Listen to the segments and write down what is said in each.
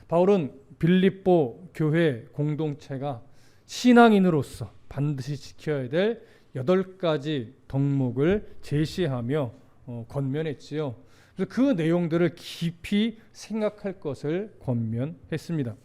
바울은 빌립보 교회 공동체가 신앙인으로서 반드시 지켜야 될 8가지 덕목을 제시하며 권면했지요. 그래서 그 내용들을 깊이 생각할 것을 권면했습니다.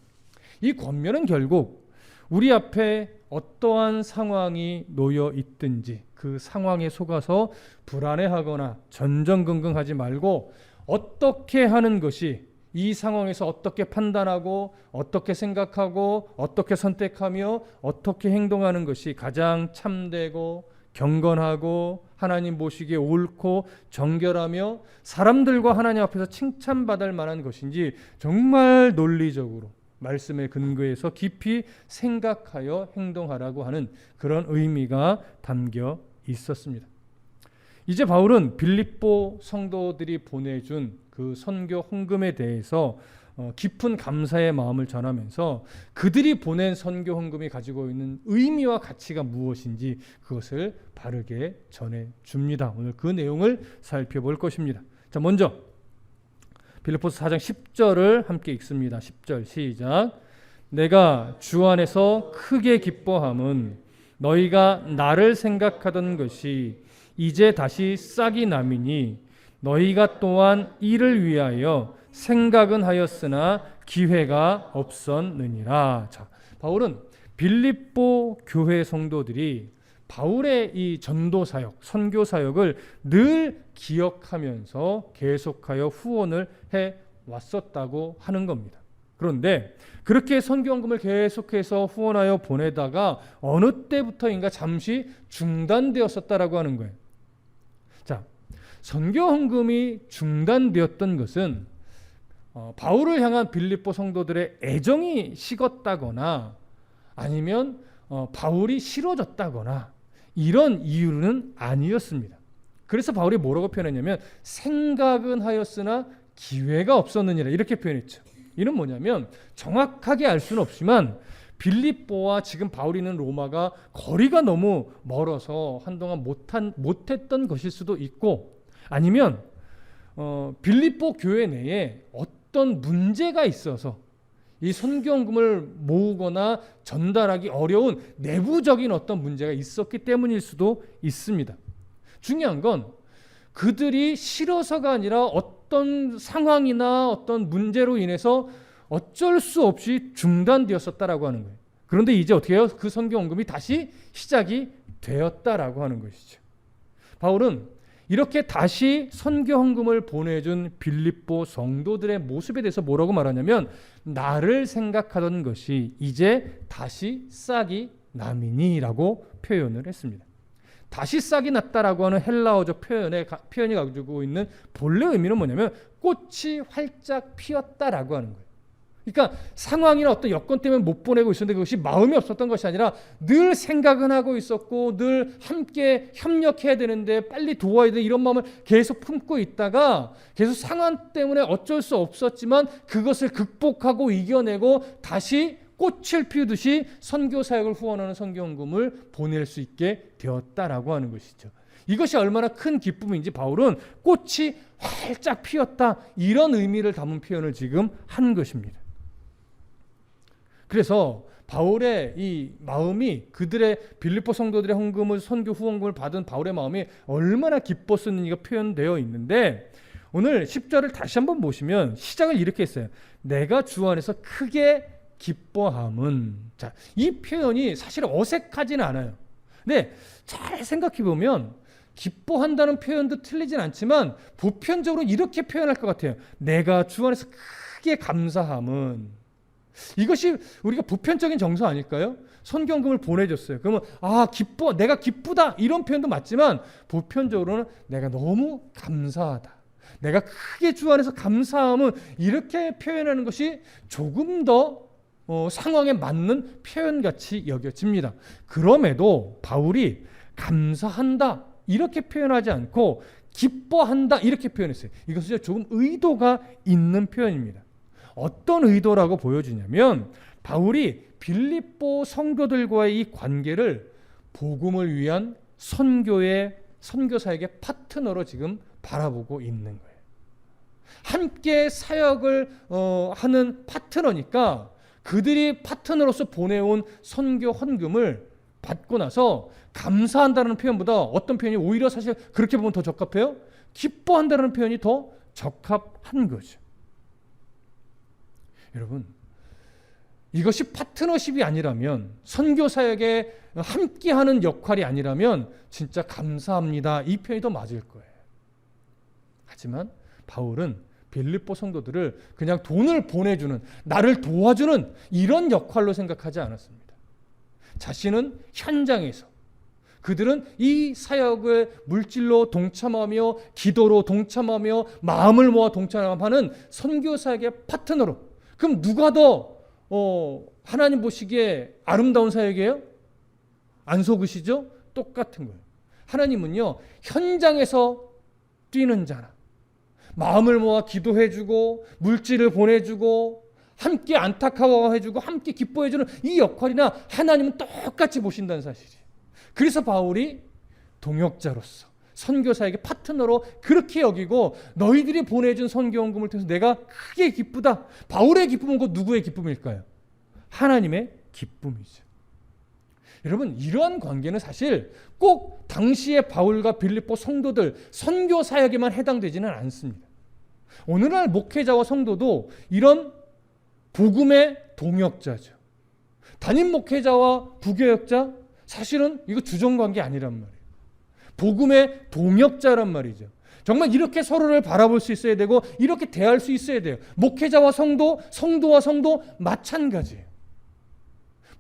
이 권면은 결국 우리 앞에 어떠한 상황이 놓여 있든지 그 상황에 속아서 불안해하거나 전전긍긍하지 말고 어떻게 하는 것이 이 상황에서 어떻게 판단하고 어떻게 생각하고 어떻게 선택하며 어떻게 행동하는 것이 가장 참되고 경건하고 하나님 보시기에 옳고 정결하며 사람들과 하나님 앞에서 칭찬받을 만한 것인지 정말 논리적으로 말씀에 근거해서 깊이 생각하여 행동하라고 하는 그런 의미가 담겨 있었습니다. 이제 바울은 빌립보 성도들이 보내준 그 선교 헌금에 대해서 깊은 감사의 마음을 전하면서 그들이 보낸 선교 헌금이 가지고 있는 의미와 가치가 무엇인지 그것을 바르게 전해줍니다. 오늘 그 내용을 살펴볼 것입니다. 자, 먼저 빌립보서 4장 10절을 함께 읽습니다. 10절 시작. 내가 주 안에서 크게 기뻐함은 너희가 나를 생각하던 것이 이제 다시 싹이 남이니 너희가 또한 이를 위하여 생각은 하였으나 기회가 없었느니라. 자, 바울은 빌립보 교회 성도들이 바울의 이 전도 사역, 선교 사역을 늘 기억하면서 계속하여 후원을 해 왔었다고 하는 겁니다. 그런데 그렇게 선교 헌금을 계속해서 후원하여 보내다가 어느 때부터인가 잠시 중단되었었다라고 하는 거예요. 자, 선교 헌금이 중단되었던 것은 바울을 향한 빌립보 성도들의 애정이 식었다거나 아니면 바울이 싫어졌다거나 이런 이유는 아니었습니다. 그래서 바울이 뭐라고 표현했냐면 생각은 하였으나 기회가 없었느니라 이렇게 표현했죠. 이는 뭐냐면 정확하게 알 수는 없지만 빌립보와 지금 바울이 있는 로마가 거리가 너무 멀어서 한동안 못했던 것일 수도 있고 아니면 빌립보 교회 내에 어떤 문제가 있어서 이 선교헌금을 모으거나 전달하기 어려운 내부적인 어떤 문제가 있었기 때문일 수도 있습니다. 중요한 건 그들이 싫어서가 아니라 어떤 상황이나 어떤 문제로 인해서 어쩔 수 없이 중단되었었다라고 하는 거예요. 그런데 이제 어떻게 해요? 그 선교헌금이 다시 시작이 되었다라고 하는 것이죠. 바울은 이렇게 다시 선교헌금을 보내준 빌립보 성도들의 모습에 대해서 뭐라고 말하냐면 나를 생각하던 것이 이제 다시 싹이 남이니라고 표현을 했습니다. 다시 싹이 났다라고 하는 헬라어적 표현이 가지고 있는 본래 의미는 뭐냐면 꽃이 활짝 피었다라고 하는 거예요. 그러니까 상황이나 어떤 여건 때문에 못 보내고 있었는데 그것이 마음이 없었던 것이 아니라 늘 생각은 하고 있었고 늘 함께 협력해야 되는데 빨리 도와야 돼 이런 마음을 계속 품고 있다가 계속 상황 때문에 어쩔 수 없었지만 그것을 극복하고 이겨내고 다시 꽃을 피우듯이 선교 사역을 후원하는 선교헌금을 보낼 수 있게 되었다라고 하는 것이죠. 이것이 얼마나 큰 기쁨인지 바울은 꽃이 활짝 피었다 이런 의미를 담은 표현을 지금 한 것입니다. 그래서 바울의 이 마음이 그들의 빌립보 성도들의 헌금을 선교 후원금을 받은 바울의 마음이 얼마나 기뻤었는지가 표현되어 있는데 오늘 10절을 다시 한번 보시면 시작을 이렇게 했어요. 내가 주 안에서 크게 기뻐함은 자, 이 표현이 사실 어색하지는 않아요. 근데 잘 생각해 보면 기뻐한다는 표현도 틀리진 않지만 보편적으로 이렇게 표현할 것 같아요. 내가 주 안에서 크게 감사함은 이것이 우리가 보편적인 정서 아닐까요? 선교헌금을 보내줬어요. 그러면 기뻐, 내가 기쁘다 이런 표현도 맞지만 보편적으로는 내가 너무 감사하다. 내가 크게 주 안에서 감사함은 이렇게 표현하는 것이 조금 더 상황에 맞는 표현같이 여겨집니다. 그럼에도 바울이 감사한다 이렇게 표현하지 않고 기뻐한다 이렇게 표현했어요. 이것은 조금 의도가 있는 표현입니다. 어떤 의도라고 보여주냐면 바울이 빌립보 성도들과의 이 관계를 복음을 위한 선교 사역의 파트너로 지금 바라보고 있는 거예요. 함께 사역을 하는 파트너니까 그들이 파트너로서 보내온 선교 헌금을 받고 나서 감사한다는 표현보다 어떤 표현이 오히려 사실 그렇게 보면 더 적합해요? 기뻐한다는 표현이 더 적합한 거죠. 여러분, 이것이 파트너십이 아니라면, 선교 사역에 함께하는 역할이 아니라면 진짜 감사합니다 이 표현이 더 맞을 거예요. 하지만 바울은 빌립보 성도들을 그냥 돈을 보내주는, 나를 도와주는 이런 역할로 생각하지 않았습니다. 자신은 현장에서, 그들은 이 사역을 물질로 동참하며 기도로 동참하며 마음을 모아 동참하는 선교 사역의 파트너로. 그럼 누가 더 하나님 보시기에 아름다운 사역이에요? 안 속으시죠? 똑같은 거예요. 하나님은요, 현장에서 뛰는 자나, 마음을 모아 기도해주고 물질을 보내주고 함께 안타까워해주고 함께 기뻐해주는 이 역할이나 하나님은 똑같이 보신다는 사실이에요. 그래서 바울이 동역자로서 선교사에게 파트너로 그렇게 여기고, 너희들이 보내준 선교헌금을 통해서 내가 크게 기쁘다. 바울의 기쁨은 곧 누구의 기쁨일까요? 하나님의 기쁨이죠. 여러분, 이러한 관계는 사실 꼭 당시의 바울과 빌립보 성도들 선교 사역에만 해당되지는 않습니다. 오늘날 목회자와 성도도 이런 복음의 동역자죠. 담임 목회자와 부교역자, 사실은 이거 주종관계 아니란 말이에요. 복음의 동역자란 말이죠. 정말 이렇게 서로를 바라볼 수 있어야 되고 이렇게 대할 수 있어야 돼요. 목회자와 성도, 성도와 성도 마찬가지예요.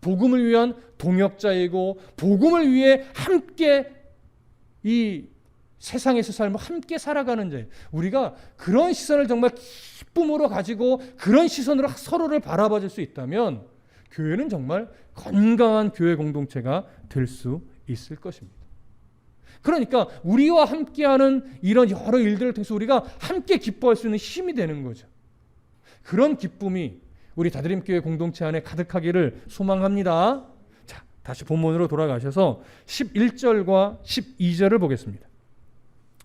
복음을 위한 동역자이고 복음을 위해 함께 이 세상에서 삶을 함께 살아가는 자예요. 우리가 그런 시선을 정말 기쁨으로 가지고 그런 시선으로 서로를 바라봐 줄 수 있다면 교회는 정말 건강한 교회 공동체가 될 수 있을 것입니다. 그러니까 우리와 함께하는 이런 여러 일들을 통해서 우리가 함께 기뻐할 수 있는 힘이 되는 거죠. 그런 기쁨이 우리 다드림교회 공동체 안에 가득하기를 소망합니다. 자, 다시 본문으로 돌아가셔서 11절과 12절을 보겠습니다.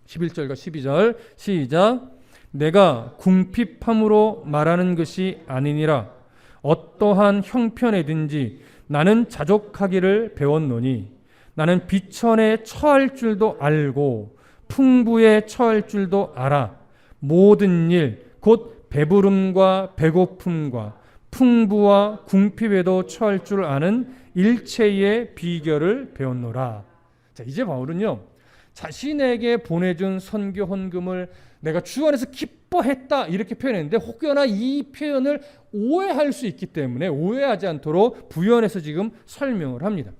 11절과 12절 시작. 내가 궁핍함으로 말하는 것이 아니니라. 어떠한 형편에든지 나는 자족하기를 배웠노니 나는 비천에 처할 줄도 알고 풍부에 처할 줄도 알아. 모든 일 곧 배부름과 배고픔과 풍부와 궁핍에도 처할 줄 아는 일체의 비결을 배웠노라. 자, 이제 바울은요, 자신에게 보내준 선교 헌금을 내가 주 안에서 기뻐했다 이렇게 표현했는데, 혹여나 이 표현을 오해할 수 있기 때문에 오해하지 않도록 부연해서 지금 설명을 합니다.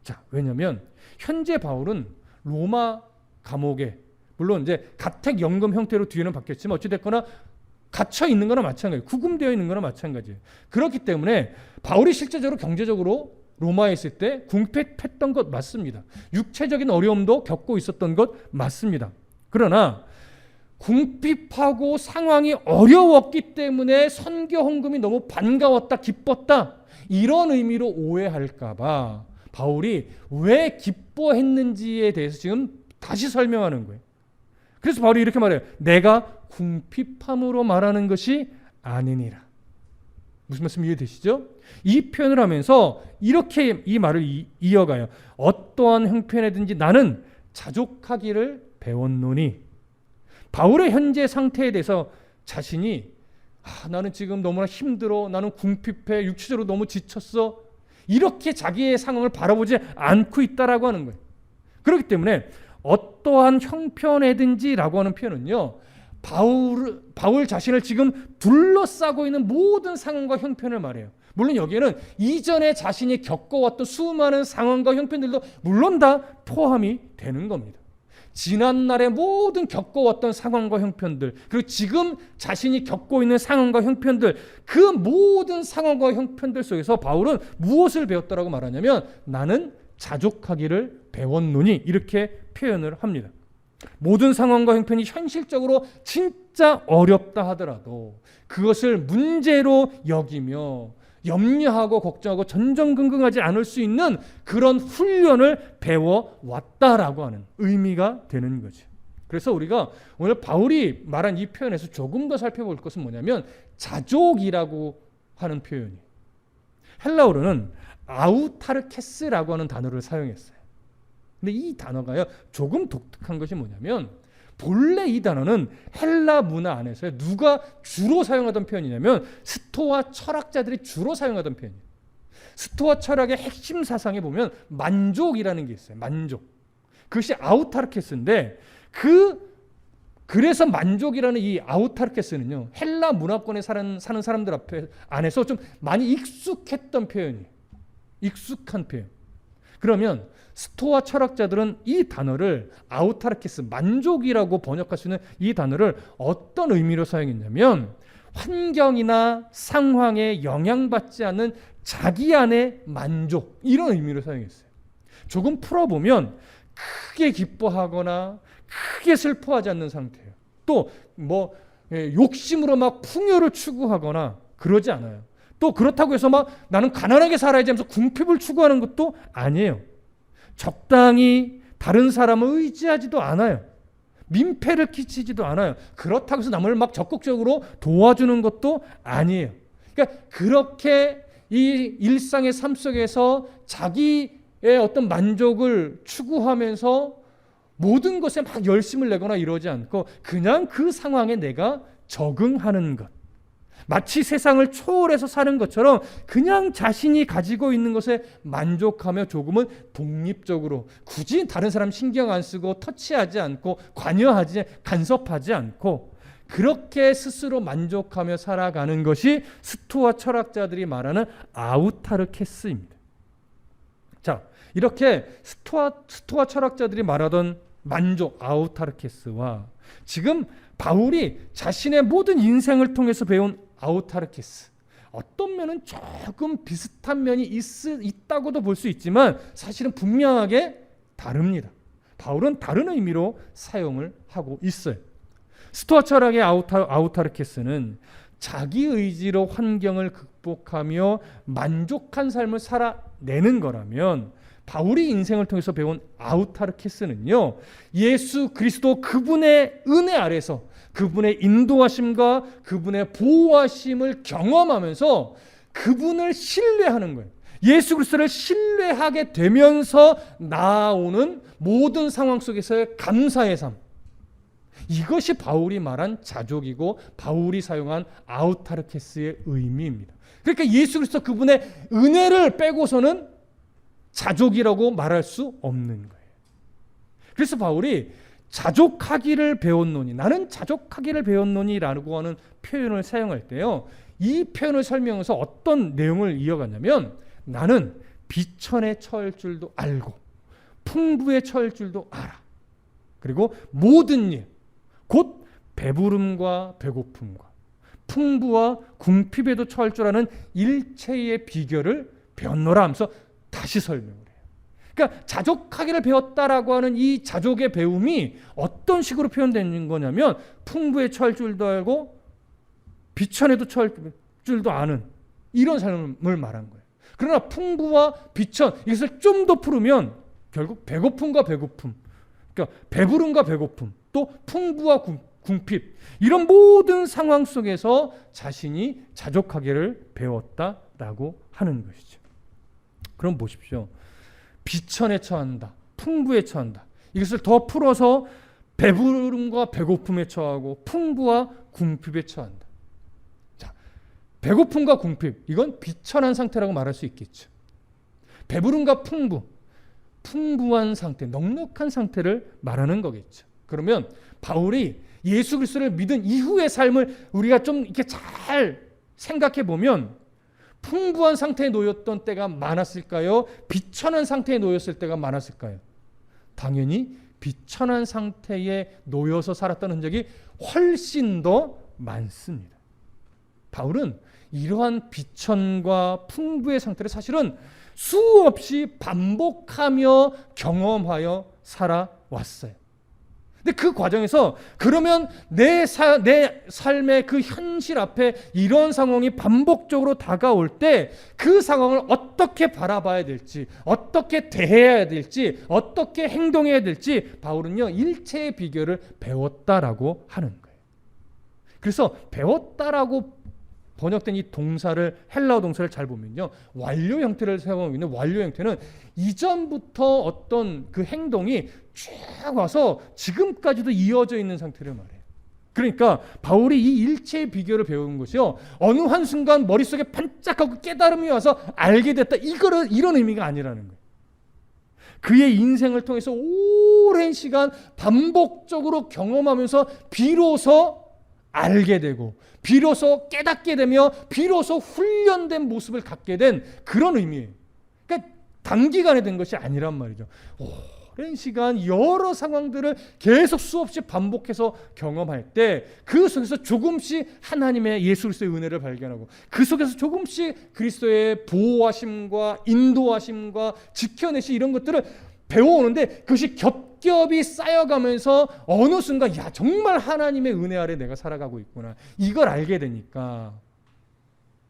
자, 왜냐하면 현재 바울은 로마 감옥에, 물론 이제 가택연금 형태로 뒤에는 바뀌었지만 어찌됐거나 갇혀 있는 거나 마찬가지예요. 구금되어 있는 거나 마찬가지예요. 그렇기 때문에 바울이 실제적으로 경제적으로 로마에 있을 때 궁핍했던 것 맞습니다. 육체적인 어려움도 겪고 있었던 것 맞습니다. 그러나 궁핍하고 상황이 어려웠기 때문에 선교 헌금이 너무 반가웠다, 기뻤다, 이런 의미로 오해할까 봐 바울이 왜 기뻐했는지에 대해서 지금 다시 설명하는 거예요. 그래서 바울이 이렇게 말해요. 내가 궁핍함으로 말하는 것이 아니니라. 무슨 말씀 이해되시죠? 이 표현을 하면서 이렇게 이 말을 이어가요. 어떠한 형편에든지 나는 자족하기를 배웠노니. 바울의 현재 상태에 대해서 자신이 나는 지금 너무나 힘들어, 나는 궁핍해, 육체적으로 너무 지쳤어, 이렇게 자기의 상황을 바라보지 않고 있다라고 하는 거예요. 그렇기 때문에 어떠한 형편에든지 라고 하는 표현은요, 바울 자신을 지금 둘러싸고 있는 모든 상황과 형편을 말해요. 물론 여기에는 이전에 자신이 겪어왔던 수많은 상황과 형편들도 물론 다 포함이 되는 겁니다. 지난날의 모든 겪어왔던 상황과 형편들, 그리고 지금 자신이 겪고 있는 상황과 형편들, 그 모든 상황과 형편들 속에서 바울은 무엇을 배웠다라고 말하냐면 나는 자족하기를 배웠노니, 이렇게 표현을 합니다. 모든 상황과 형편이 현실적으로 진짜 어렵다 하더라도 그것을 문제로 여기며 염려하고 걱정하고 전전긍긍하지 않을 수 있는 그런 훈련을 배워왔다라고 하는 의미가 되는 거죠. 그래서 우리가 오늘 바울이 말한 이 표현에서 조금 더 살펴볼 것은 뭐냐면 자족이라고 하는 표현이에요. 헬라어로는 아우타르케스라고 하는 단어를 사용했어요. 근데 이 단어가요, 조금 독특한 것이 뭐냐면 본래 이 단어는 헬라 문화 안에서 누가 주로 사용하던 표현이냐면 스토아 철학자들이 주로 사용하던 표현이에요. 스토아 철학의 핵심 사상에 보면 만족이라는 게 있어요. 만족. 그것이 아우타르케스인데 그래서 만족이라는 이 아우타르케스는요, 헬라 문화권에 사는 사람들 안에서 좀 많이 익숙했던 표현이에요. 익숙한 표현. 그러면 스토아 철학자들은 이 단어를 아우타르케스, 만족이라고 번역할 수 있는 이 단어를 어떤 의미로 사용했냐면 환경이나 상황에 영향받지 않는 자기 안의 만족, 이런 의미로 사용했어요. 조금 풀어보면 크게 기뻐하거나 크게 슬퍼하지 않는 상태예요. 또 욕심으로 막 풍요를 추구하거나 그러지 않아요. 또 그렇다고 해서 막 나는 가난하게 살아야지 하면서 궁핍을 추구하는 것도 아니에요. 적당히 다른 사람을 의지하지도 않아요. 민폐를 끼치지도 않아요. 그렇다고 해서 남을 막 적극적으로 도와주는 것도 아니에요. 그러니까 그렇게 이 일상의 삶 속에서 자기의 어떤 만족을 추구하면서 모든 것에 막 열심을 내거나 이러지 않고 그냥 그 상황에 내가 적응하는 것. 마치 세상을 초월해서 사는 것처럼 그냥 자신이 가지고 있는 것에 만족하며 조금은 독립적으로 굳이 다른 사람 신경 안 쓰고 터치하지 않고 간섭하지 않고 그렇게 스스로 만족하며 살아가는 것이 스토아 철학자들이 말하는 아우타르케스입니다. 자, 이렇게 스토아 철학자들이 말하던 만족, 아우타르케스와 지금 바울이 자신의 모든 인생을 통해서 배운 아우타르케스, 어떤 면은 조금 비슷한 면이 있다고도 볼 수 있지만 사실은 분명하게 다릅니다. 바울은 다른 의미로 사용을 하고 있어요. 스토아 철학의 아우타르케스는 자기 의지로 환경을 극복하며 만족한 삶을 살아내는 거라면 바울이 인생을 통해서 배운 아우타르케스는요, 예수 그리스도 그분의 은혜 아래서 그분의 인도하심과 그분의 보호하심을 경험하면서 그분을 신뢰하는 거예요. 예수 그리스도를 신뢰하게 되면서 나아오는 모든 상황 속에서의 감사의 삶, 이것이 바울이 말한 자족이고 바울이 사용한 아우타르케스의 의미입니다. 그러니까 예수 그리스도 그분의 은혜를 빼고서는 자족이라고 말할 수 없는 거예요. 그래서 바울이 자족하기를 배웠노니, 나는 자족하기를 배웠노니라고 하는 표현을 사용할 때요, 이 표현을 설명해서 어떤 내용을 이어갔냐면 나는 비천에 처할 줄도 알고 풍부에 처할 줄도 알아. 그리고 모든 일, 곧 배부름과 배고픔과 풍부와 궁핍에도 처할 줄 아는 일체의 비결을 배웠노라 하면서 다시 설명을 해요. 그러니까 자족하기를 배웠다라고 하는 이 자족의 배움이 어떤 식으로 표현되는 거냐면 풍부에 처할 줄도 알고 비천에도 처할 줄도 아는 이런 삶을 말한 거예요. 그러나 풍부와 비천, 이것을 좀 더 풀으면 결국 배고픔과 배고픔, 그러니까 배부름과 배고픔, 또 풍부와 궁핍, 이런 모든 상황 속에서 자신이 자족하기를 배웠다라고 하는 것이죠. 그럼 보십시오. 비천에 처한다, 풍부에 처한다. 이것을 더 풀어서 배부름과 배고픔에 처하고 풍부와 궁핍에 처한다. 자, 배고픔과 궁핍, 이건 비천한 상태라고 말할 수 있겠죠. 배부름과 풍부한 상태, 넉넉한 상태를 말하는 거겠죠. 그러면 바울이 예수 그리스도를 믿은 이후의 삶을 우리가 좀 이렇게 잘 생각해 보면 풍부한 상태에 놓였던 때가 많았을까요? 비천한 상태에 놓였을 때가 많았을까요? 당연히 비천한 상태에 놓여서 살았던 흔적이 훨씬 더 많습니다. 바울은 이러한 비천과 풍부의 상태를 사실은 수없이 반복하며 경험하여 살아왔어요. 근데 그 과정에서 그러면 내 삶의 그 현실 앞에 이런 상황이 반복적으로 다가올 때 그 상황을 어떻게 바라봐야 될지, 어떻게 대해야 될지, 어떻게 행동해야 될지 바울은요, 일체의 비결을 배웠다라고 하는 거예요. 그래서 배웠다라고 번역된 이 동사를, 헬라어 동사를 잘 보면요, 완료 형태를 사용하고 있는 완료 형태는 이전부터 어떤 그 행동이 쭉 와서 지금까지도 이어져 있는 상태를 말해요. 그러니까 바울이 이 일체의 비결을 배운 것이요, 어느 한순간 머릿속에 반짝하고 깨달음이 와서 알게 됐다, 이런 의미가 아니라는 거예요. 그의 인생을 통해서 오랜 시간 반복적으로 경험하면서 비로소 알게 되고, 비로소 깨닫게 되며, 비로소 훈련된 모습을 갖게 된 그런 의미예요. 그러니까 단기간에 된 것이 아니란 말이죠. 오랜 시간 여러 상황들을 계속 수없이 반복해서 경험할 때 그 속에서 조금씩 하나님의 예수 그리스도의 은혜를 발견하고, 그 속에서 조금씩 그리스도의 보호하심과 인도하심과 지켜내시 이런 것들을 배워오는데, 그것이 겹겹이 쌓여가면서 어느 순간 야, 정말 하나님의 은혜 아래 내가 살아가고 있구나, 이걸 알게 되니까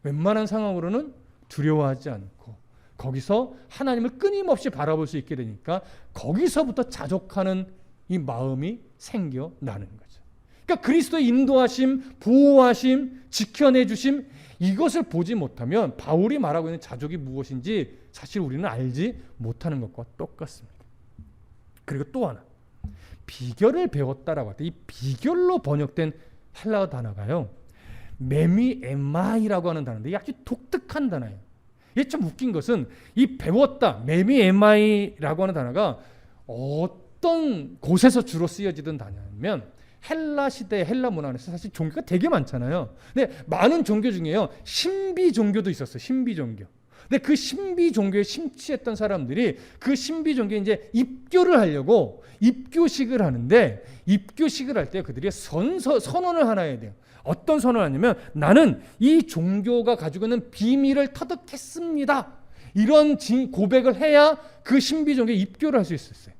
웬만한 상황으로는 두려워하지 않고 거기서 하나님을 끊임없이 바라볼 수 있게 되니까 거기서부터 자족하는 이 마음이 생겨나는 거죠. 그러니까 그리스도의 인도하심, 보호하심, 지켜내주심, 이것을 보지 못하면 바울이 말하고 있는 자족이 무엇인지 사실 우리는 알지 못하는 것과 똑같습니다. 그리고 또 하나, 비결을 배웠다라고 할 때 이 비결로 번역된 헬라어 단어가요, 메미에마이라고 하는 단어인데, 아주 독특한 단어예요. 이게 좀 웃긴 것은 이 배웠다, 메미에마이라고 하는 단어가 어떤 곳에서 주로 쓰여지던 단어냐면, 헬라 시대, 헬라 문화 안에서 사실 종교가 되게 많잖아요. 근데 많은 종교 중에요, 신비 종교도 있었어요. 신비 종교. 근데 그 신비 종교에 심취했던 사람들이 그 신비 종교에 이제 입교를 하려고 입교식을 하는데, 입교식을 할 때 그들이 선언을 하나 해야 돼요. 어떤 선언을 하냐면, 나는 이 종교가 가지고 있는 비밀을 터득했습니다, 이런 고백을 해야 그 신비 종교에 입교를 할 수 있었어요.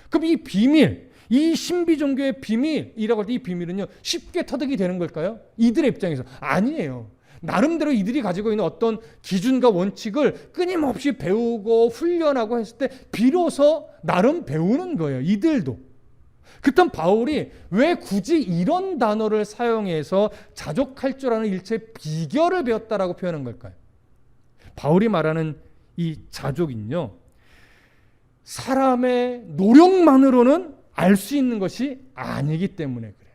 그럼 이 비밀, 이 신비 종교의 비밀이라고 할 때 이 비밀은요, 쉽게 터득이 되는 걸까요? 이들의 입장에서 아니에요. 나름대로 이들이 가지고 있는 어떤 기준과 원칙을 끊임없이 배우고 훈련하고 했을 때 비로소 나름 배우는 거예요, 이들도. 그렇다면 바울이 왜 굳이 이런 단어를 사용해서 자족할 줄 아는 일체의 비결을 배웠다라고 표현한 걸까요? 바울이 말하는 이 자족은요, 사람의 노력만으로는 알 수 있는 것이 아니기 때문에 그래요.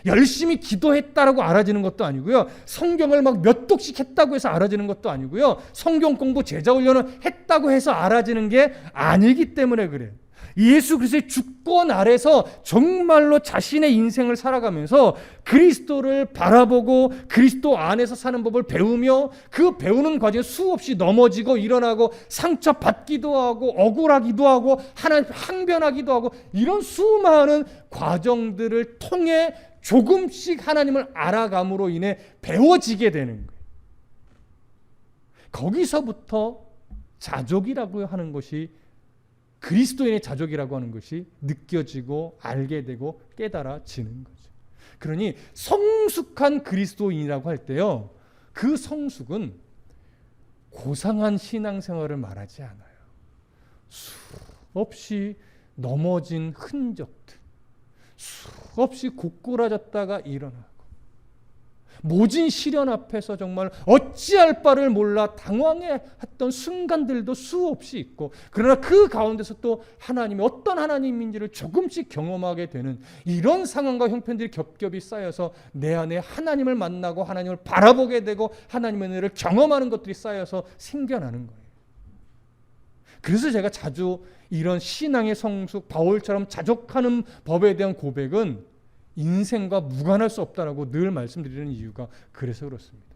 열심히 기도했다라고 알아지는 것도 아니고요, 성경을 막 몇 독씩 했다고 해서 알아지는 것도 아니고요, 성경 공부 제자 훈련을 했다고 해서 알아지는 게 아니기 때문에 그래요. 예수 그리스도의 주권 아래서 정말로 자신의 인생을 살아가면서 그리스도를 바라보고 그리스도 안에서 사는 법을 배우며, 그 배우는 과정에 수없이 넘어지고 일어나고 상처받기도 하고 억울하기도 하고 하나님 항변하기도 하고, 이런 수많은 과정들을 통해 조금씩 하나님을 알아감으로 인해 배워지게 되는 거예요. 거기서부터 자족이라고 하는 것이, 그리스도인의 자족이라고 하는 것이 느껴지고 알게 되고 깨달아지는 거죠. 그러니 성숙한 그리스도인이라고 할 때요, 그 성숙은 고상한 신앙생활을 말하지 않아요. 수없이 넘어진 흔적들, 수없이 고꾸라졌다가 일어나고, 모진 시련 앞에서 정말 어찌할 바를 몰라 당황했던 순간들도 수없이 있고, 그러나 그 가운데서 또 하나님이 어떤 하나님인지를 조금씩 경험하게 되는 이런 상황과 형편들이 겹겹이 쌓여서 내 안에 하나님을 만나고 하나님을 바라보게 되고 하나님의 은혜를 경험하는 것들이 쌓여서 생겨나는 거예요. 그래서 제가 자주 이런 신앙의 성숙, 바울처럼 자족하는 법에 대한 고백은 인생과 무관할 수 없다라고 늘 말씀드리는 이유가 그래서 그렇습니다.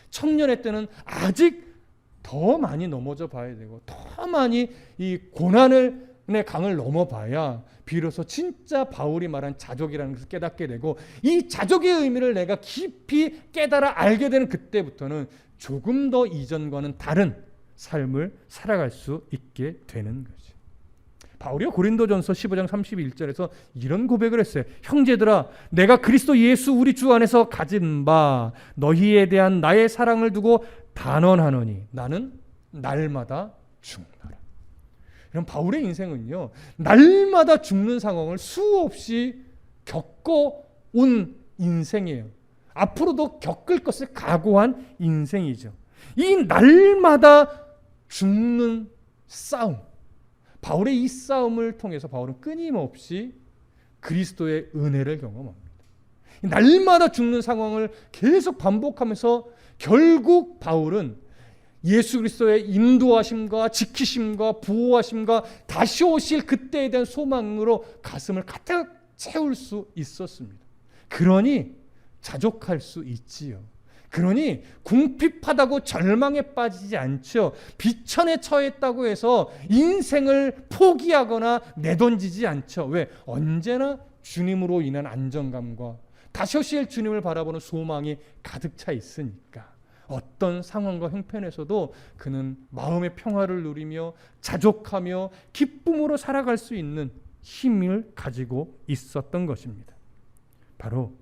청년의 때는 아직 더 많이 넘어져 봐야 되고, 더 많이 이 고난의 강을 넘어봐야 비로소 진짜 바울이 말한 자족이라는 것을 깨닫게 되고, 이 자족의 의미를 내가 깊이 깨달아 알게 되는 그때부터는 조금 더 이전과는 다른 삶을 살아갈 수 있게 되는 거죠. 바울이 고린도전서 15장 31절에서 이런 고백을 했어요. 형제들아, 내가 그리스도 예수 우리 주 안에서 가진 바 너희에 대한 나의 사랑을 두고 단언하노니 나는 날마다 죽노라. 이런 바울의 인생은요, 날마다 죽는 상황을 수없이 겪어온 인생이에요. 앞으로도 겪을 것을 각오한 인생이죠. 이 날마다 죽는 싸움, 바울의 이 싸움을 통해서 바울은 끊임없이 그리스도의 은혜를 경험합니다. 날마다 죽는 상황을 계속 반복하면서 결국 바울은 예수 그리스도의 인도하심과 지키심과 보호하심과 다시 오실 그때에 대한 소망으로 가슴을 가득 채울 수 있었습니다. 그러니 자족할 수 있지요. 그러니 궁핍하다고 절망에 빠지지 않죠. 비천에 처했다고 해서 인생을 포기하거나 내던지지 않죠. 왜? 언제나 주님으로 인한 안정감과 다시 오실 주님을 바라보는 소망이 가득 차 있으니까 어떤 상황과 형편에서도 그는 마음의 평화를 누리며 자족하며 기쁨으로 살아갈 수 있는 힘을 가지고 있었던 것입니다. 바로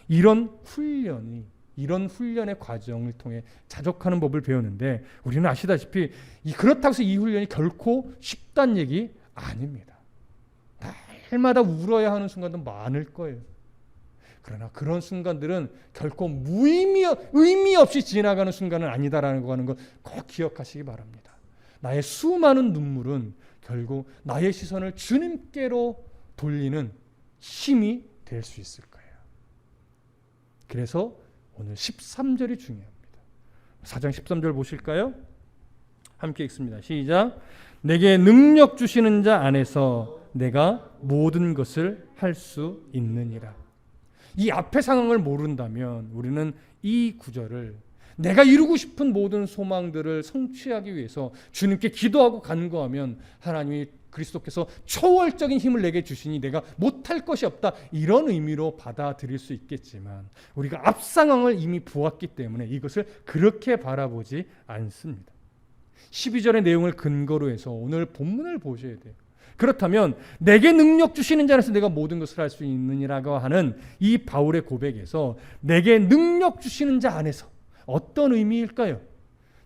이런 훈련의 과정을 통해 자족하는 법을 배우는데, 우리는 아시다시피 그렇다고 해서 이 훈련이 결코 쉽다는 얘기 아닙니다. 날마다 울어야 하는 순간도 많을 거예요. 그러나 그런 순간들은 결코 의미 없이 지나가는 순간은 아니다라는 거 하는 거 꼭 기억하시기 바랍니다. 나의 수많은 눈물은 결국 나의 시선을 주님께로 돌리는 힘이 될 수 있을 거예요. 그래서 오늘 13절이 중요합니다. 4장 13절 보실까요? 함께 읽습니다. 시작. 내게 능력 주시는 자 안에서 내가 모든 것을 할 수 있느니라. 이 앞의 상황을 모른다면 우리는 이 구절을 내가 이루고 싶은 모든 소망들을 성취하기 위해서 주님께 기도하고 간구하면 하나님이 그리스도께서 초월적인 힘을 내게 주시니 내가 못할 것이 없다, 이런 의미로 받아들일 수 있겠지만 우리가 앞 상황을 이미 보았기 때문에 이것을 그렇게 바라보지 않습니다. 12절의 내용을 근거로 해서 오늘 본문을 보셔야 돼요. 그렇다면 내게 능력 주시는 자 안에서 내가 모든 것을 할 수 있느니라고 하는 이 바울의 고백에서 내게 능력 주시는 자 안에서 어떤 의미일까요?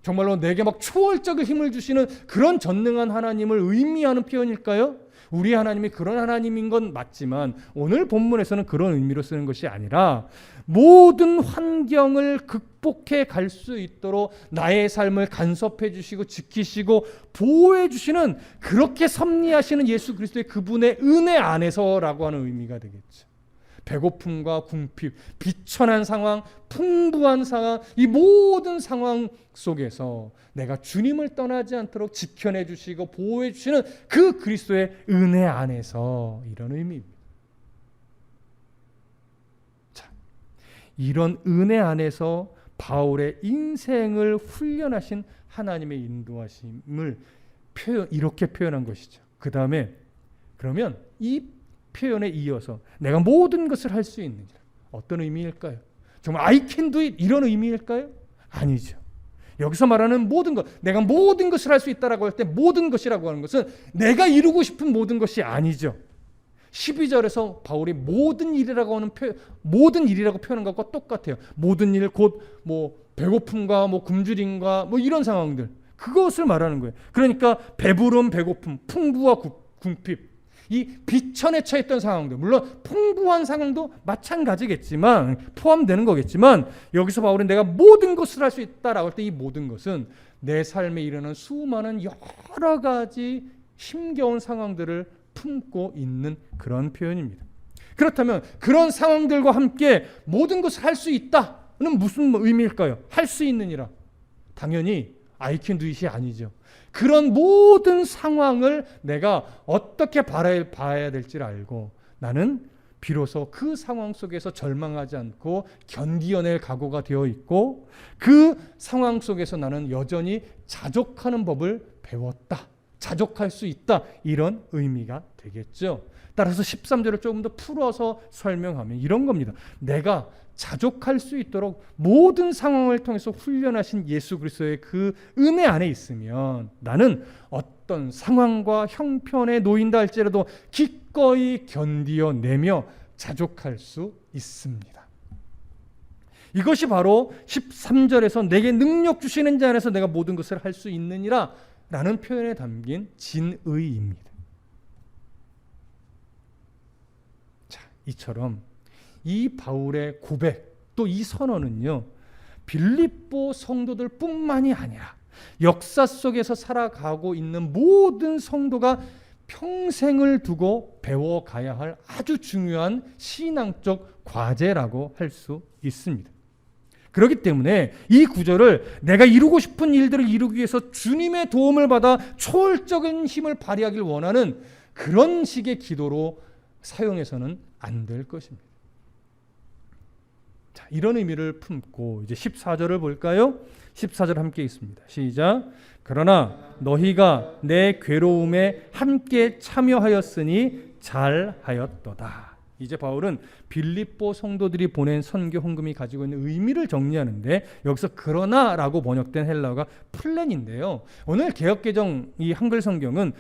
정말로 내게 막 초월적인 힘을 주시는 그런 전능한 하나님을 의미하는 표현일까요? 우리 하나님이 그런 하나님인 건 맞지만 오늘 본문에서는 그런 의미로 쓰는 것이 아니라 모든 환경을 극복해 갈 수 있도록 나의 삶을 간섭해 주시고 지키시고 보호해 주시는, 그렇게 섭리하시는 예수 그리스도의 그분의 은혜 안에서라고 하는 의미가 되겠죠. 배고픔과 궁핍, 비천한 상황, 풍부한 상황, 이 모든 상황 속에서 내가 주님을 떠나지 않도록 지켜내 주시고 보호해 주시는 그 그리스도의 은혜 안에서, 이런 의미입니다. 자, 이런 은혜 안에서 바울의 인생을 훈련하신 하나님의 인도하심을 이렇게 표현한 것이죠. 그 다음에 그러면 이 표현에 이어서 내가 모든 것을 할 수 있느냐, 어떤 의미일까요? 정말 I can do it 이런 의미일까요? 아니죠. 여기서 말하는 모든 것, 내가 모든 것을 할 수 있다라고 할 때 모든 것이라고 하는 것은 내가 이루고 싶은 모든 것이 아니죠. 12절에서 바울이 모든 일이라고 하는 모든 일이라고 표현한 것과 똑같아요. 모든 일, 곧 배고픔과 굶주림과 이런 상황들, 그것을 말하는 거예요. 그러니까 배부름, 배고픔, 풍부와 궁핍, 이 비천에 처했던 상황들, 물론 풍부한 상황도 마찬가지겠지만 포함되는 거겠지만 여기서 바울은 내가 모든 것을 할 수 있다라고 할 때 이 모든 것은 내 삶에 일어나는 수많은 여러 가지 힘겨운 상황들을 품고 있는 그런 표현입니다. 그렇다면 그런 상황들과 함께 모든 것을 할 수 있다는 무슨 의미일까요? 할 수 있느니라. 당연히 I can do it이 아니죠. 그런 모든 상황을 내가 어떻게 봐야 될지를 알고 나는 비로소 그 상황 속에서 절망하지 않고 견디어낼 각오가 되어 있고 그 상황 속에서 나는 여전히 자족하는 법을 배웠다. 자족할 수 있다. 이런 의미가 되겠죠. 따라서 13절을 조금 더 풀어서 설명하면 이런 겁니다. 내가 자족할 수 있도록 모든 상황을 통해서 훈련하신 예수 그리스도의 그 은혜 안에 있으면 나는 어떤 상황과 형편에 놓인다 할지라도 기꺼이 견디어내며 자족할 수 있습니다. 이것이 바로 13절에서 내게 능력 주시는 자 안에서 내가 모든 것을 할 수 있느니라 라는 표현에 담긴 진의입니다. 자, 이처럼 이 바울의 고백 또 이 선언은요, 빌립보 성도들 뿐만이 아니라 역사 속에서 살아가고 있는 모든 성도가 평생을 두고 배워가야 할 아주 중요한 신앙적 과제라고 할 수 있습니다. 그렇기 때문에 이 구절을 내가 이루고 싶은 일들을 이루기 위해서 주님의 도움을 받아 초월적인 힘을 발휘하길 원하는 그런 식의 기도로 사용해서는 안 될 것입니다. 자, 이런 의미를 품고 이제 14절을 볼까요? 14절 함께 있습니다. 시작. 그러나 너희가 내 괴로움에 함께 참여하였으니 잘하였도다. 이제 바울은 빌립보 성도들이 보낸 선교 헌금이 가지고 있는 의미를 정리하는데 여기서 그러나라고 번역된 헬라어가 플랜인데요. 오늘 개역개정 이 한글 성경은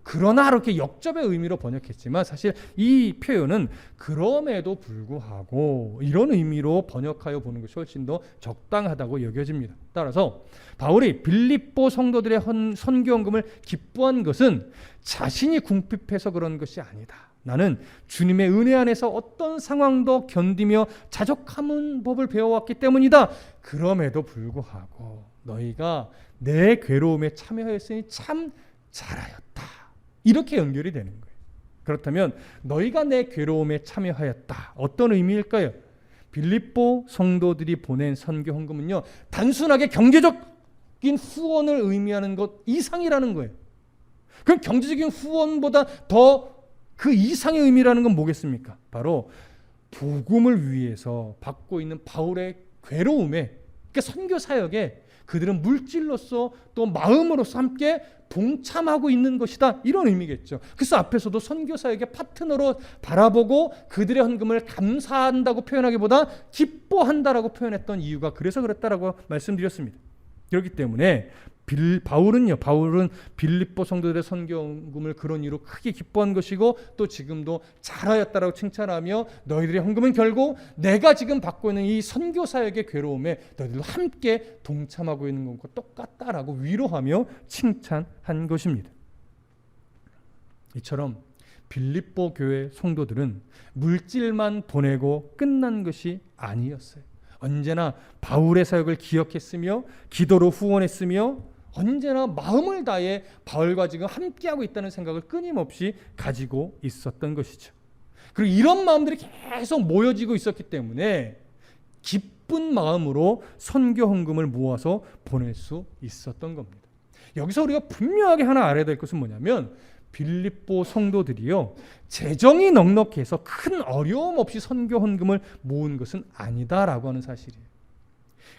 그러나 이렇게 역접의 의미로 번역했지만 사실 이 표현은 그럼에도 불구하고 이런 의미로 번역하여 보는 것이 훨씬 더 적당하다고 여겨집니다. 따라서 바울이 빌립보 성도들의 선교 헌금을 기뻐한 것은 자신이 궁핍해서 그런 것이 아니다. 나는 주님의 은혜 안에서 어떤 상황도 견디며 자족하는 법을 배워왔기 때문이다. 그럼에도 불구하고 너희가 내 괴로움에 참여하였으니 참 잘하였다. 이렇게 연결이 되는 거예요. 그렇다면 너희가 내 괴로움에 참여하였다. 어떤 의미일까요? 빌립보 성도들이 보낸 선교 헌금은요, 단순하게 경제적인 후원을 의미하는 것 이상이라는 거예요. 그럼 경제적인 후원보다 더 그 이상의 의미라는 건 뭐겠습니까? 바로 복음을 위해서 받고 있는 바울의 괴로움에, 그러니까 선교 사역에 그들은 물질로서 또 마음으로서 함께 동참하고 있는 것이다. 이런 의미겠죠. 그래서 앞에서도 선교 사역의 파트너로 바라보고 그들의 헌금을 감사한다고 표현하기보다 기뻐한다라고 표현했던 이유가 그래서 그랬다라고 말씀드렸습니다. 그렇기 때문에 바울은 빌립보 성도들의 선교헌금을 그런 이유로 크게 기뻐한 것이고 또 지금도 잘하였다라고 칭찬하며 너희들의 헌금은 결국 내가 지금 받고 있는 이 선교 사역의 괴로움에 너희들도 함께 동참하고 있는 것과 똑같다라고 위로하며 칭찬한 것입니다. 이처럼 빌립보 교회 성도들은 물질만 보내고 끝난 것이 아니었어요. 언제나 바울의 사역을 기억했으며 기도로 후원했으며 언제나 마음을 다해 바울과 지금 함께하고 있다는 생각을 끊임없이 가지고 있었던 것이죠. 그리고 이런 마음들이 계속 모여지고 있었기 때문에 기쁜 마음으로 선교 헌금을 모아서 보낼 수 있었던 겁니다. 여기서 우리가 분명하게 하나 알아야 될 것은 뭐냐면 빌립보 성도들이요, 재정이 넉넉해서 큰 어려움 없이 선교 헌금을 모은 것은 아니다라고 하는 사실이에요.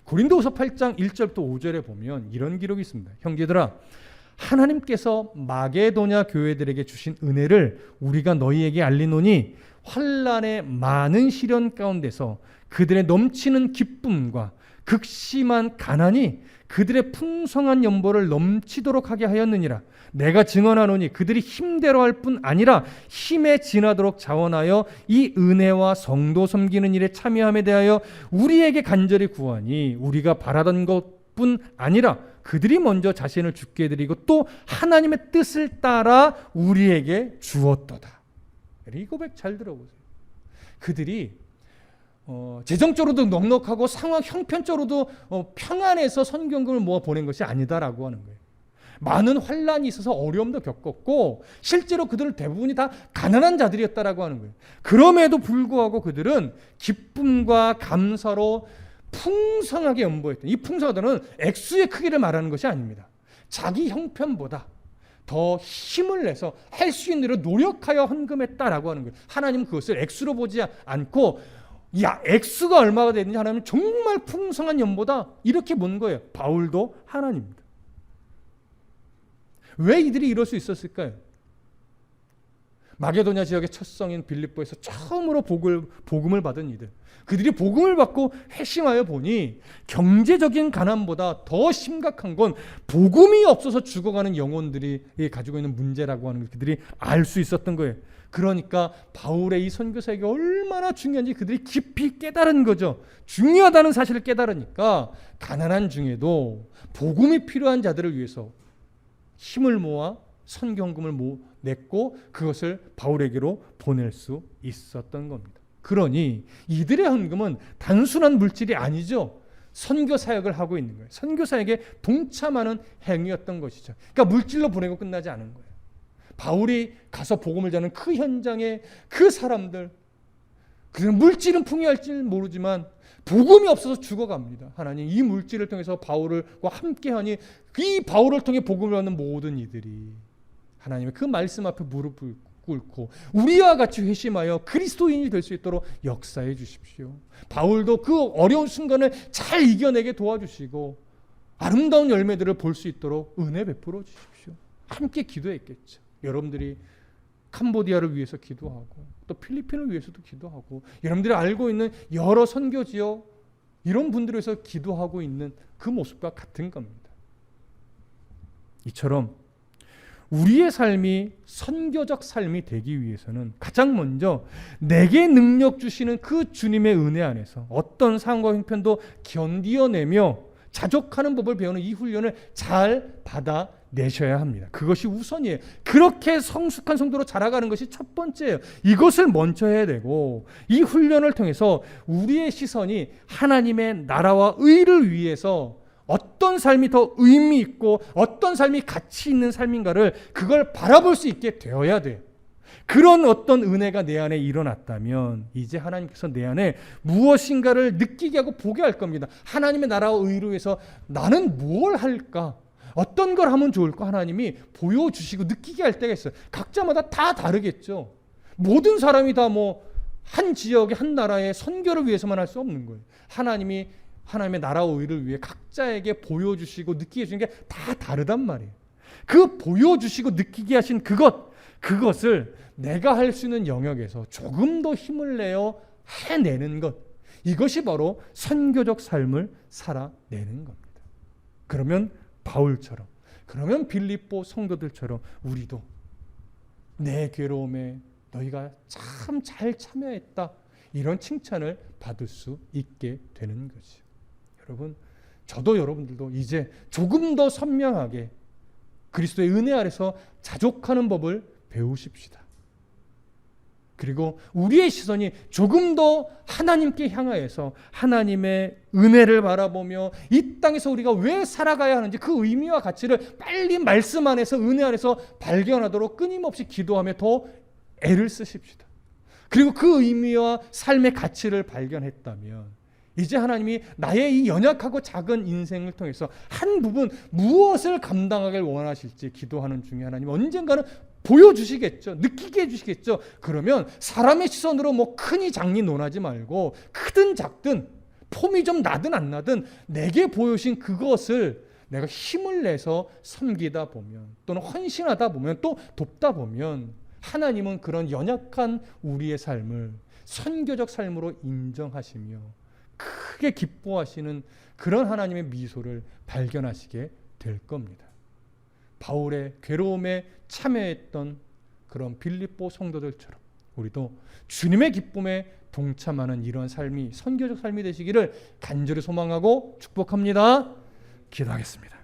고린도후서 8장 1절부터 5절에 보면 이런 기록이 있습니다. 형제들아, 하나님께서 마게도냐 교회들에게 주신 은혜를 우리가 너희에게 알리노니 환난의 많은 시련 가운데서 그들의 넘치는 기쁨과 극심한 가난이 그들의 풍성한 연보를 넘치도록 하게 하였느니라. 내가 증언하노니 그들이 힘대로 할 뿐 아니라 힘에 지나도록 자원하여 이 은혜와 성도 섬기는 일에 참여함에 대하여 우리에게 간절히 구하니 우리가 바라던 것뿐 아니라 그들이 먼저 자신을 주께 드리고 또 하나님의 뜻을 따라 우리에게 주었도다. 이 고백 잘 들어보세요. 그들이 재정적으로도 넉넉하고 상황 형편적으로도 평안해서 선교헌금을 모아 보낸 것이 아니다라고 하는 거예요. 많은 환난이 있어서 어려움도 겪었고 실제로 그들은 대부분이 다 가난한 자들이었다라고 하는 거예요. 그럼에도 불구하고 그들은 기쁨과 감사로 풍성하게 연보했던, 이 풍성하다는 액수의 크기를 말하는 것이 아닙니다. 자기 형편보다 더 힘을 내서 할 수 있는 대로 노력하여 헌금했다라고 하는 거예요. 하나님은 그것을 액수로 보지 않고 액수가 얼마가 되는지 하나님은 정말 풍성한 연보다 이렇게 본 거예요. 바울도 하나님입니다. 왜 이들이 이럴 수 있었을까요? 마게도냐 지역의 첫 성인 빌립보에서 처음으로 복음을 받은 이들, 그들이 복음을 받고 회심하여 보니 경제적인 가난보다 더 심각한 건 복음이 없어서 죽어가는 영혼들이 가지고 있는 문제라고 하는 걸 그들이 알 수 있었던 거예요. 그러니까 바울의 이 선교사역이 얼마나 중요한지 그들이 깊이 깨달은 거죠. 중요하다는 사실을 깨달으니까 가난한 중에도 복음이 필요한 자들을 위해서 힘을 모아 선경금을 냈고 그것을 바울에게로 보낼 수 있었던 겁니다. 그러니 이들의 헌금은 단순한 물질이 아니죠. 선교 사역을 하고 있는 거예요. 선교 사역에 동참하는 행위였던 것이죠. 그러니까 물질로 보내고 끝나지 않은 거예요. 바울이 가서 복음을 전하는 그 현장에 그 사람들, 그들은 물질은 풍요할지 모르지만 복음이 없어서 죽어갑니다. 하나님 이 물질을 통해서 바울과 함께하니 이 바울을 통해 복음을 얻는 모든 이들이 하나님의 그 말씀 앞에 무릎을 꿇고 우리와 같이 회심하여 그리스도인이 될 수 있도록 역사해 주십시오. 바울도 그 어려운 순간을 잘 이겨내게 도와주시고 아름다운 열매들을 볼 수 있도록 은혜 베풀어 주십시오. 함께 기도했겠죠. 여러분들이 캄보디아를 위해서 기도하고 또 필리핀을 위해서도 기도하고 여러분들이 알고 있는 여러 선교 지역 이런 분들을 위해서 기도하고 있는 그 모습과 같은 겁니다. 이처럼 우리의 삶이 선교적 삶이 되기 위해서는 가장 먼저 내게 능력 주시는 그 주님의 은혜 안에서 어떤 상황과 형편도 견디어내며 자족하는 법을 배우는 이 훈련을 잘 받아내셔야 합니다. 그것이 우선이에요. 그렇게 성숙한 성도로 자라가는 것이 첫 번째예요. 이것을 먼저 해야 되고 이 훈련을 통해서 우리의 시선이 하나님의 나라와 의를 위해서 어떤 삶이 더 의미 있고 어떤 삶이 가치 있는 삶인가를 그걸 바라볼 수 있게 되어야 돼요. 그런 어떤 은혜가 내 안에 일어났다면 이제 하나님께서 내 안에 무엇인가를 느끼게 하고 보게 할 겁니다. 하나님의 나라와 의를 위해서 나는 뭘 할까? 어떤 걸 하면 좋을까? 하나님이 보여주시고 느끼게 할 때가 있어요. 각자마다 다 다르겠죠. 모든 사람이 다 한 지역의 한 나라의 선교를 위해서만 할 수 없는 거예요. 하나님이 하나님의 나라와 의를 위해 각자에게 보여주시고 느끼게 해주는 게 다 다르단 말이에요. 그 보여주시고 느끼게 하신 그것을 내가 할 수 있는 영역에서 조금 더 힘을 내어 해내는 것, 이것이 바로 선교적 삶을 살아내는 겁니다. 그러면 바울처럼, 그러면 빌립보 성도들처럼 우리도 내 괴로움에 너희가 참 잘 참여했다, 이런 칭찬을 받을 수 있게 되는 거죠. 여러분, 저도 여러분들도 이제 조금 더 선명하게 그리스도의 은혜 아래서 자족하는 법을 배우십시다. 그리고 우리의 시선이 조금 더 하나님께 향하여서 하나님의 은혜를 바라보며 이 땅에서 우리가 왜 살아가야 하는지 그 의미와 가치를 빨리 말씀 안에서 은혜 안에서 발견하도록 끊임없이 기도하며 더 애를 쓰십시다. 그리고 그 의미와 삶의 가치를 발견했다면 이제 하나님이 나의 이 연약하고 작은 인생을 통해서 한 부분 무엇을 감당하길 원하실지 기도하는 중에 하나님 언젠가는 보여주시겠죠. 느끼게 해주시겠죠. 그러면 사람의 시선으로 크니 작니 논하지 말고 크든 작든 폼이 좀 나든 안 나든 내게 보여주신 그것을 내가 힘을 내서 섬기다 보면 또는 헌신하다 보면 또 돕다 보면 하나님은 그런 연약한 우리의 삶을 선교적 삶으로 인정하시며 크게 기뻐하시는 그런 하나님의 미소를 발견하시게 될 겁니다. 바울의 괴로움에 참여했던 그런 빌립보 성도들처럼 우리도 주님의 기쁨에 동참하는 이런 삶이 선교적 삶이 되시기를 간절히 소망하고 축복합니다. 기도하겠습니다.